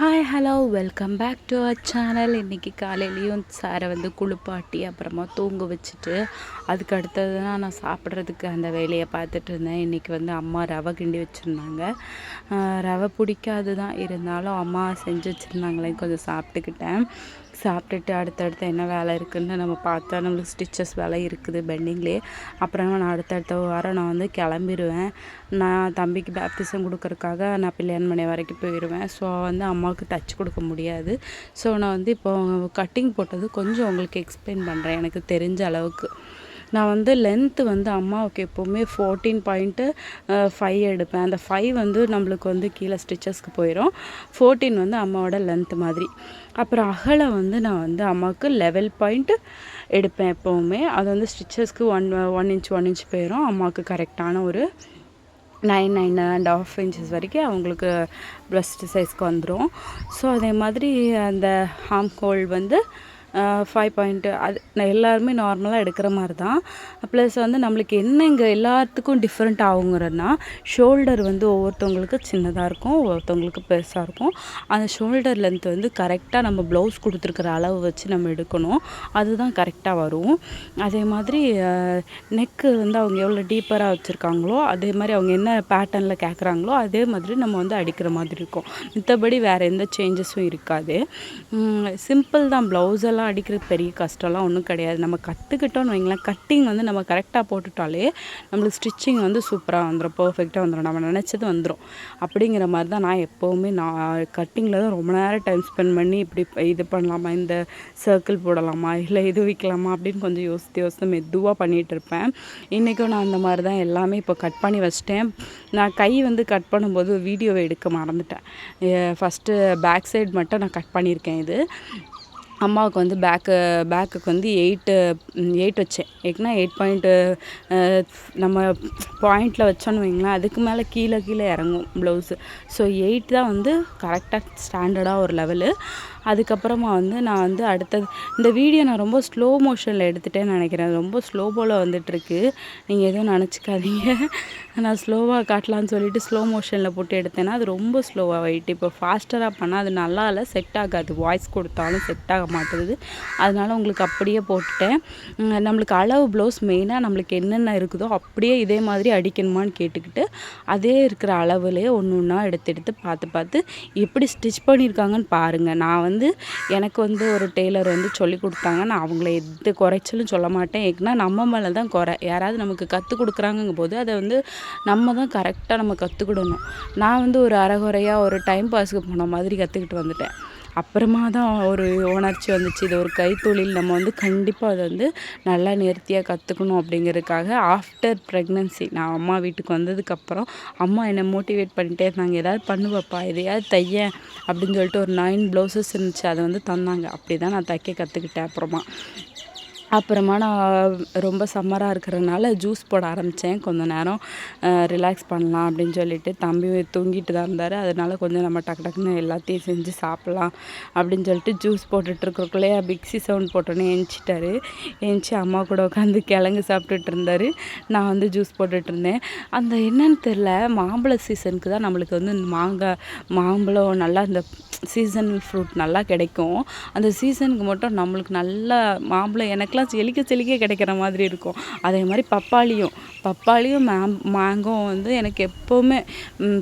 Hi hello welcome back to our channel. இன்றைக்கி காலையிலையும் சாரை வந்து குளிப்பாட்டி அப்புறமா தூங்க வச்சுட்டு அதுக்கு அடுத்தது தான் நான் சாப்பிட்றதுக்கு அந்த வேலையை பார்த்துட்டு இருந்தேன். இன்றைக்கி வந்து அம்மா ரவை கிண்டி வச்சுருந்தாங்க. ரவை பிடிக்காது தான், இருந்தாலும் அம்மா செஞ்சு வச்சுருந்தாங்களே கொஞ்சம் சாப்பிட்டுக்கிட்டேன். சாப்பிட்டுட்டு அடுத்தடுத்து என்ன வேலை இருக்குதுன்னு நம்ம பார்த்தா நம்மளுக்கு ஸ்டிச்சஸ் வேலை இருக்குது பெண்டிங்லேயே. அப்புறமா நான் அடுத்தடுத்த வாரம் நான் வந்து கிளம்பிடுவேன். நான் தம்பிக்கு பேப்டிசம் கொடுக்கறதுக்காக நான் பிள்ளையான்மனை வரைக்கும் போயிடுவேன். ஸோ வந்து அம்மாவுக்கு தச்சு கொடுக்க முடியாது. ஸோ நான் வந்து இப்போ கட்டிங் போட்டது கொஞ்சம் உங்களுக்கு எக்ஸ்பிளைன் பண்ணுறேன் எனக்கு தெரிஞ்ச அளவுக்கு. நான் வந்து லென்த்து வந்து அம்மாவுக்கு எப்போவுமே 14.5 எடுப்பேன். அந்த 5 வந்து நம்மளுக்கு வந்து கீழே ஸ்டிச்சஸ்க்கு போயிடும். 14 வந்து அம்மாவோட லென்த்து மாதிரி. அப்புறம் அகலம் வந்து நான் வந்து அம்மாவுக்கு லெவல் பாயிண்ட் எடுப்பேன் எப்போவுமே. அது வந்து ஸ்டிச்சஸ்க்கு 1 இன்ச் போயிடும். அம்மாவுக்கு கரெக்டான ஒரு 9.5 இன்ச்சஸ் வரைக்கும் அவங்களுக்கு ப்ரெஸ்ட் சைஸ்க்கு வந்துடும். ஸோ அதே மாதிரி அந்த ஆர்ம் ஹோல் வந்து 5 அது எல்லாருமே நார்மலாக எடுக்கிற மாதிரி தான். ப்ளஸ் வந்து நம்மளுக்கு என்ன இங்கே எல்லாத்துக்கும் டிஃப்ரெண்ட் ஆகுங்கிறதுனா ஷோல்டர் வந்து ஒவ்வொருத்தவங்களுக்கு சின்னதாக இருக்கும், ஒவ்வொருத்தவங்களுக்கு பெருசாக இருக்கும். அந்த ஷோல்டர் லென்த் வந்து கரெக்டாக நம்ம ப்ளவுஸ் கொடுத்துருக்குற அளவு வச்சு நம்ம எடுக்கணும். அதுதான் கரெக்டாக வரும். அதே மாதிரி நெக்கு வந்து அவங்க எவ்வளோ டீப்பராக வச்சுருக்காங்களோ அதே மாதிரி அவங்க என்ன பேட்டர்னில் கேட்குறாங்களோ அதே மாதிரி நம்ம வந்து அடிக்கிற மாதிரி இருக்கும். மற்றபடி வேறு எந்த சேஞ்சஸும் இருக்காது. சிம்பிள் தான். ப்ளவுஸ் எல்லாம் அடிக்கிறது பெரிய கஷ்டம்லாம் ஒன்றும் கிடையாது. நம்ம கற்றுக்கிட்டோன்னு வைங்களேன், கட்டிங் வந்து நம்ம கரெக்டாக போட்டுட்டாலே நம்மளுக்கு ஸ்டிச்சிங் வந்து சூப்பராக வந்துடும், பர்ஃபெக்டாக வந்துடும், நம்ம நினச்சது வந்துடும். அப்படிங்கிற மாதிரி தான் நான் எப்போவுமே கட்டிங்கில் தான் ரொம்ப நேரம் டைம் ஸ்பெண்ட் பண்ணி இப்படி இது பண்ணலாமா, இந்த சர்க்கிள் போடலாமா, இல்லை இது வைக்கலாமா அப்படின்னு கொஞ்சம் யோசித்து மெதுவாக பண்ணிகிட்டு இருப்பேன். இன்றைக்கும் நான் அந்த மாதிரி தான் எல்லாமே இப்போ கட் பண்ணி வச்சிட்டேன். நான் கை வந்து கட் பண்ணும்போது வீடியோவை எடுக்க மறந்துட்டேன். ஃபஸ்ட்டு பேக் சைடு மட்டும் நான் கட் பண்ணியிருக்கேன். இது அம்மாவுக்கு வந்து பேக்குக்கு வந்து 8 வச்சேன். ஏன்னா 8 நம்ம பாயிண்டில் வச்சோன்னு வைங்களேன், அதுக்கு மேலே கீழே இறங்கும் ப்ளவுஸு. ஸோ 8 தான் வந்து கரெக்டாக ஸ்டாண்டர்டாக ஒரு லெவலு. அதுக்கப்புறமா வந்து நான் வந்து அடுத்தது இந்த வீடியோ நான் ரொம்ப ஸ்லோ மோஷனில் எடுத்துகிட்டேன்னு நினைக்கிறேன். ரொம்ப ஸ்லோவில் வந்துட்டுருக்கு, நீங்கள் எதுவும் நினச்சிக்காதீங்க. நான் ஸ்லோவாக காட்டலான்னு சொல்லிட்டு ஸ்லோ மோஷனில் போட்டு எடுத்தேன்னா அது ரொம்ப ஸ்லோவாக ஆகிட்டு. இப்போ ஃபாஸ்டராக பண்ணால் அது நல்லா இல்லை, செட் ஆகாது. வாய்ஸ் கொடுத்தாலும் செட் ஆக மாட்டேங்குது. அதனால் உங்களுக்கு அப்படியே போட்டுட்டேன். நம்மளுக்கு அளவு ப்ளவுஸ் மெயினாக நம்மளுக்கு என்னென்ன இருக்குதோ அப்படியே இதே மாதிரி அடிக்கணுமான்னு கேட்டுக்கிட்டு அதே இருக்கிற அளவுலேயே ஒன்று ஒன்றா எடுத்து பார்த்து எப்படி ஸ்டிச் பண்ணியிருக்காங்கன்னு பாருங்கள். நான் வந்து எனக்கு வந்து ஒரு டெய்லர் வந்து சொல்லி கொடுத்தாங்க. நான் அவங்கள எது குறைச்சலும் சொல்ல மாட்டேன். ஏன்னா நம்ம மேலே தான் குறை. யாராவது நமக்கு கற்றுக் கொடுக்குறாங்கும் போது அதை வந்து நம்ம தான் கரெக்டாக நம்ம கற்றுக்கிடணும். நான் வந்து ஒரு அரைகுறையாக ஒரு டைம் பாஸுக்கு போன மாதிரி கற்றுக்கிட்டு வந்துட்டேன். அப்புறமா தான் ஒரு உணர்ச்சி வந்துச்சு, இது ஒரு கைத்தொழில், நம்ம வந்து கண்டிப்பாக அதை வந்து நல்லா நேர்த்தியாக கற்றுக்கணும் அப்படிங்கிறதுக்காக. ஆஃப்டர் ப்ரெக்னன்சி நான் அம்மா வீட்டுக்கு வந்ததுக்கப்புறம் அம்மா என்னை மோட்டிவேட் பண்ணிகிட்டே இருந்தாங்க. ஏதாவது பண்ணுவப்பா, எதையாவது தையேன் அப்படின்னு சொல்லிட்டு ஒரு 9 ப்ளவுசஸ் இருந்துச்சு, அதை வந்து தந்தாங்க. அப்படி தான் நான் தைக்க கற்றுக்கிட்டேன். அப்புறமா நான் ரொம்ப சம்மராக இருக்கிறதுனால ஜூஸ் போட ஆரம்பித்தேன். கொஞ்சம் நேரம் ரிலாக்ஸ் பண்ணலாம் அப்படின்னு சொல்லிட்டு. தம்பி தூங்கிட்டு தான் இருந்தார். அதனால கொஞ்சம் நம்ம டக்குன்னு எல்லாத்தையும் செஞ்சு சாப்பிட்லாம் அப்படின்னு சொல்லிட்டு ஜூஸ் போட்டுட்ருக்கிறக்குள்ளே மிக்ஸி சவுண்ட் போட்டோன்னே எழுந்திரிச்சிட்டாரு. எழுந்திச்சி அம்மா கூட உட்காந்து கிழங்கு சாப்பிட்டுட்டு இருந்தார். நான் வந்து ஜூஸ் போட்டுட்ருந்தேன். அந்த என்னன்னு தெரில, மாம்பழ சீசனுக்கு தான் நம்மளுக்கு வந்து மாம்பழம் நல்லா இந்த சீசனல் ஃப்ரூட் நல்லா கிடைக்கும். அந்த சீசனுக்கு மட்டும் நம்மளுக்கு நல்லா மாம்பழம் எனக்குலாம் செழிக்க கிடைக்கிற மாதிரி இருக்கும். அதே மாதிரி பப்பாளியும் மேங்கோவும் வந்து எனக்கு எப்போவுமே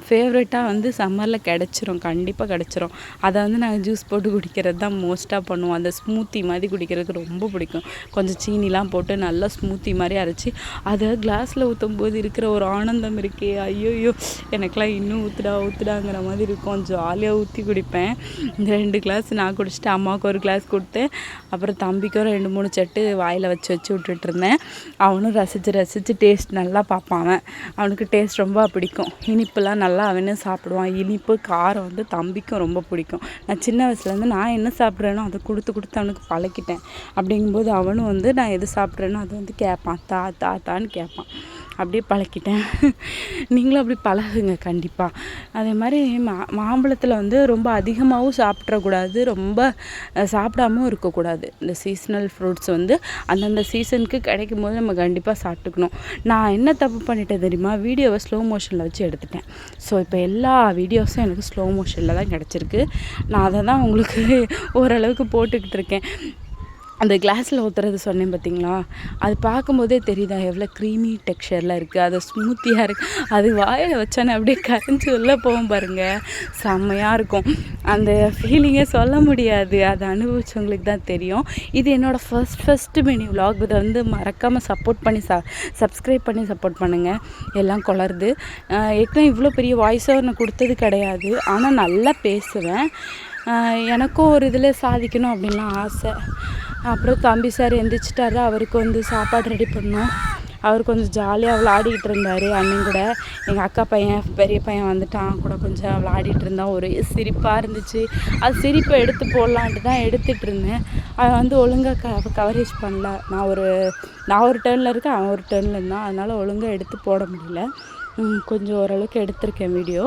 ஃபேவரெட்டாக வந்து சம்மரில் கிடச்சிரும், கண்டிப்பாக கிடச்சிரும். அதை வந்து நாங்கள் ஜூஸ் போட்டு குடிக்கிறது தான் மோஸ்ட்டாக பண்ணுவோம். அந்த ஸ்மூத்தி மாதிரி குடிக்கிறதுக்கு ரொம்ப பிடிக்கும். கொஞ்சம் சீனிலாம் போட்டு நல்லா ஸ்மூத்தி மாதிரி அரைச்சி அதை கிளாஸில் ஊற்றும் போது இருக்கிற ஒரு ஆனந்தம் இருக்கே, ஐயோயோ எனக்கெலாம் இன்னும் ஊற்றுடாங்கிற மாதிரி இருக்கும். ஜாலியாக ஊற்றி குடிப்பேன். 2 கிளாஸ் நான் குடிச்சிட்டு அம்மாவுக்கு ஒரு கிளாஸ் கொடுத்தேன். அப்புறம் தம்பிக்கும் 2-3 சட்டு வாயில் வச்சு விட்டுட்ருந்தேன். அவனும் ரசித்து டேஸ்ட் நல்லா பார்ப்பான். அவனுக்கு டேஸ்ட் ரொம்ப பிடிக்கும். இனிப்புலாம் நல்லா அவனும் சாப்பிடுவான். இனிப்பு காரம் வந்து தம்பிக்கும் ரொம்ப பிடிக்கும். நான் சின்ன வயசுலேருந்து நான் என்ன சாப்பிட்றேனோ அதை கொடுத்து அவனுக்கு பழக்கிட்டேன். அப்படிங்கும்போது அவனும் வந்து நான் எது சாப்பிட்றேனோ அதை வந்து கேட்பான், தான்னு கேட்பான். அப்படியே பழக்கிட்டேன். நீங்களும் அப்படி பழகுங்க கண்டிப்பாக. அதே மாதிரி மாம்பழத்தில் வந்து ரொம்ப அதிகமாகவும் சாப்பிட்றக்கூடாது, ரொம்ப சாப்பிடாமல் இருக்கக்கூடாது. இந்த சீசனல் ஃப்ரூட்ஸ் வந்து அந்தந்த சீசனுக்கு கிடைக்கும் போது நம்ம கண்டிப்பாக சாப்பிட்டுக்கணும். நான் என்ன தப்பு பண்ணிட்டேன் தெரியுமா, வீடியோவை ஸ்லோ மோஷனில் வச்சு எடுத்துட்டேன். ஸோ இப்போ எல்லா வீடியோஸும் எனக்கு ஸ்லோ மோஷனில் தான் கிடச்சிருக்கு. நான் அதை தான் உங்களுக்கு ஓரளவுக்கு போட்டுக்கிட்டு இருக்கேன். அந்த கிளாஸில் ஊற்றுறது சொன்னேன் பார்த்தீங்களா, அது பார்க்கும்போதே தெரியுதா எவ்வளோ க்ரீமி டெக்ஸ்சரில் இருக்குது, அது ஸ்மூத்தியாக இருக்குது. அது வாயில் வச்சோன்னே அப்படியே கரைஞ்சி உள்ளே போகும் பாருங்கள், செம்மையாக இருக்கும். அந்த ஃபீலிங்கே சொல்ல முடியாது, அதை அனுபவிச்சவங்களுக்கு தான் தெரியும். இது என்னோடய ஃபஸ்ட்டு மினி விலாக். இதை வந்து மறக்காமல் சப்போர்ட் பண்ணி சப்ஸ்கிரைப் பண்ணி சப்போர்ட் பண்ணுங்கள். எல்லாம் குளருது. ஏற்கனவே இவ்வளோ பெரிய வாய்ஸ் ஓவர் நான் கொடுத்தது கிடையாது, ஆனால் நல்லா பேசுவேன். எனக்கும் ஒரு இதில் சாதிக்கணும் அப்படின்லாம் ஆசை. அப்புறம் தம்பி சார் எந்திரிச்சிட்டாரு, அவருக்கு வந்து சாப்பாடு ரெடி பண்ணோம். அவர் கொஞ்சம் ஜாலியாக விளாடிக்கிட்டு இருந்தார் அண்ணன் கூட. எங்கள் அக்கா பையன் பெரிய பையன் வந்துட்டான், கூட கொஞ்சம் விளாடிட்டு இருந்தான். ஒரே சிரிப்பாக இருந்துச்சு. அது சிரிப்பை எடுத்து போடலான்ட்டு தான் எடுத்துகிட்டு இருந்தேன். அவன் வந்து ஒழுங்காக கவரேஜ் பண்ணல. நான் ஒரு டேர்னில் இருக்கேன், அவன் ஒரு டேர்னில் இருந்தான். அதனால் ஒழுங்காக எடுத்து போட முடியல. கொஞ்சம் ஓரளவுக்கு எடுத்திருக்கேன் வீடியோ.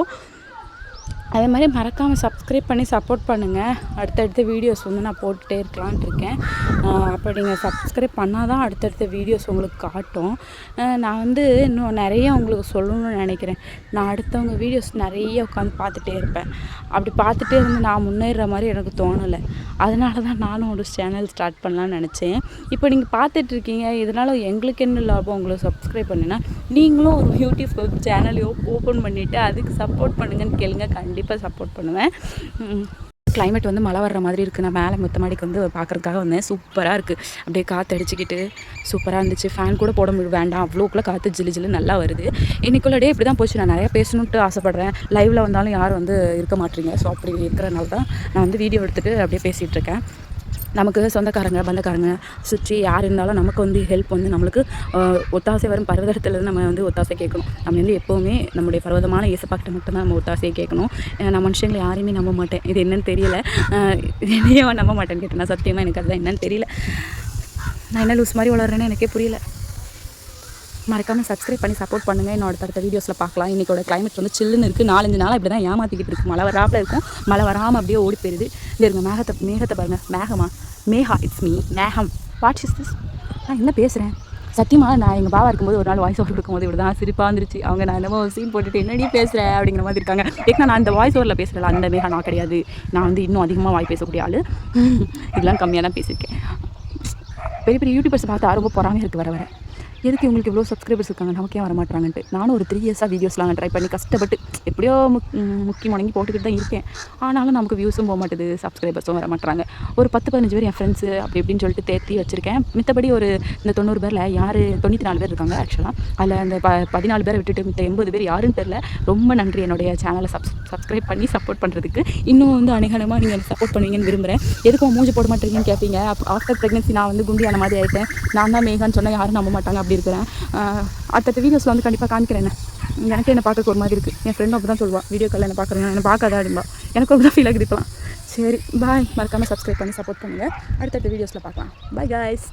அதே மாதிரி மறக்காமல் சப்ஸ்கிரைப் பண்ணி சப்போர்ட் பண்ணுங்கள். அடுத்தடுத்த வீடியோஸ் வந்து நான் போட்டுகிட்டே இருக்கலான்ட்டு இருக்கேன். அப்போ நீங்கள் சப்ஸ்கிரைப் பண்ணால் தான் அடுத்தடுத்த வீடியோஸ் உங்களுக்கு காட்டும். நான் வந்து இன்னும் நிறைய உங்களுக்கு சொல்லணும்னு நினைக்கிறேன். நான் அடுத்தவங்க வீடியோஸ் நிறைய உட்காந்து பார்த்துட்டே இருப்பேன். அப்படி பார்த்துட்டே இருந்து நான் முன்னேறுற மாதிரி எனக்கு தோணலை. அதனால தான் நானும் ஒரு சேனல் ஸ்டார்ட் பண்ணலான்னு நினச்சேன். இப்போ நீங்கள் பார்த்துட்ருக்கீங்க, இதனால் எங்களுக்கு என்ன லாபம்? உங்களுக்கு சப்ஸ்கிரைப் பண்ணினா நீங்களும் ஒரு யூடியூப் சேனல் ஓப்பன் பண்ணிவிட்டு அதுக்கு சப்போர்ட் பண்ணுங்கன்னு கேளுங்க, கண்டிப்பாக சப்போர்ட் பண்ணுவேன். கிளைமேட் வந்து மழை வர்ற மாதிரி இருக்குது. நான் மேலே மொத்த மாடிக்கு வந்து பார்க்குறதுக்காக வந்தேன். சூப்பராக இருக்குது, அப்படியே காற்று அடிச்சுக்கிட்டு சூப்பராக இருந்துச்சு. ஃபேன் கூட போட வேண்டாம், அவ்வளோக்குள்ளே காற்று ஜில்லு ஜில்லு நல்லா வருது. இன்றைக்குள்ள டே இப்படி தான் போச்சு. நான் நிறையா பேசணுன்ட்டு ஆசைப்பட்றேன். லைவில் வந்தாலும் யாரும் வந்து இருக்க மாட்டீங்க. ஸோ அப்படி இருக்கிறனால தான் நான் வந்து வீடியோ எடுத்துகிட்டு அப்படியே பேசிகிட்டு இருக்கேன். நமக்கு சொந்தக்காரங்க பந்தக்காரங்க சுற்றி யார் இருந்தாலும் நமக்கு வந்து ஹெல்ப் வந்து நம்மளுக்கு ஒத்தாசை வரும். பர்வதத்துலேருந்து நம்ம வந்து ஒத்தாசை கேட்கணும். நம்ம வந்து எப்போவுமே நம்முடைய பர்வதமான இயேசுப்பாக்கிட்ட மட்டும்தான் நம்ம ஒத்தாசையை கேட்கணும். நான் மனுஷங்களை யாரையுமே நம்ப மாட்டேன். இது என்னன்னு தெரியல, என்னையே நம்ப மாட்டேன்னு கேட்டேன். நான் சத்தியமாக எனக்கு அதுதான் என்னன்னு தெரியல. நான் என்ன லூஸ் மாதிரி வளர்றேன்னு எனக்கே புரியல. மறக்காமல் சப்ஸ்கிரைப் பண்ணி சப்போர்ட் பண்ணுங்கள். என்னோட அடுத்த வீடியோஸில் பார்க்கலாம். இன்றைக்கோட கிளைமேட் வந்து சில்லுன்னு இருக்குது. 4-5 நாளாக இப்படி தான் ஏமாற்றிக்கிட்டு இருக்குது. மழை வராப்பில் இருக்கும், மழை வராமல் அப்படியே ஓடி போயிடுது. இல்லை இருங்க, மேகத்தை பாருங்கள். மேகா இட்ஸ் மீ மேகம். What is this? நான் என்ன பேசுகிறேன் சத்தியமாக. நான் எங்கள் பாவா இருக்கும்போது ஒரு நாள் வாய்ஸ் ஓவர் கொடுக்கும்போது இப்படி தான் சிரிப்பாக வந்துருச்சு. அவங்க நான் என்னமோ சீன் போட்டுட்டு என்னடி பேசுகிறேன் அப்படிங்கிற மாதிரி இருக்காங்க. ஏன்னா நான் அந்த வாய்ஸ் ஓவரில் பேசுகிறேன், அந்த மேகா நான் கிடையாது. நான் வந்து இன்னும் அதிகமாக வாய் பேசக்கூடிய ஆள். இதெல்லாம் கம்மியாக தான் பேசியிருக்கேன். பெரிய பெரிய யூடியூபர்ஸ் பார்த்தா ரொம்ப பொறாமையாக இருக்குது வர. எதுக்கு இவங்களுக்கு இவ்வளோ சப்ஸ்கிரைபர்ஸ் இருக்காங்க, நமக்கே வர மாட்டாங்கன்ட்டு. நானும் ஒரு 3 இயர்ஸாக வீடியோஸ்லாம் ட்ரை பண்ணி கஷ்டப்பட்டு எப்படியோ முக்கி முடங்கி போட்டுக்கிட்டு தான் இருக்கேன். ஆனாலும் நமக்கு வியூஸும் போக மாட்டுது, சப்ஸ்கிரைபர்ஸும் வர மாட்டாங்க. ஒரு 10-15 பேர் என் ஃப்ரெண்ட்ஸு அப்படி இப்படின்னு சொல்லிட்டு தேர்த்தி வச்சுருக்கேன். மித்தபடி ஒரு இந்த 90 பேரில் யார் 94 பேர் இருக்காங்க ஆக்சுவலாக. அதில் அந்த 14 பேரை விட்டுட்டு மித்த 80 பேர் யாருன்னு தெரில. ரொம்ப நன்றி என்னுடைய சேனலை சப்ஸ்கிரைப் பண்ணி சப்போர்ட் பண்ணுறதுக்கு. இன்னும் வந்து அநேகமாக நீங்கள் சப்போர்ட் பண்ணுவீங்கன்னு விரும்புகிறேன். எதுக்கும் மூஞ்சி போட மாட்டேங்கன்னு கேட்பீங்க. ஆஃப்டர் ப்ரெக்னன்சி நான் வந்து குண்டியான மாதிரி ஆகிட்டேன். நான் தான் மேகான்னு சொன்னால் யாரும் நம்ப மாட்டாங்க. அப்படி இருக்கிறேன். அடுத்த வீடியோஸில் வந்து கண்டிப்பாக காமிக்கிறேன். எனக்கு என்ன பார்க்க ஒரு மாதிரி இருக்குது. என் ஃப்ரெண்டும் அப்படி தான் சொல்லுவாள், வீடியோ காலில் என்ன பார்க்குறேன், என்ன பார்க்காதா அப்படின்பா. எனக்கு அப்படி தான் ஃபீல் ஆகுது இப்போலாம். சரி பாய். மறக்காமல் சப்ஸ்கிரைப் பண்ணி சப்போர்ட் பண்ணுங்கள். அடுத்தடுத்த வீடியோஸில் பார்க்கலாம். Bye guys.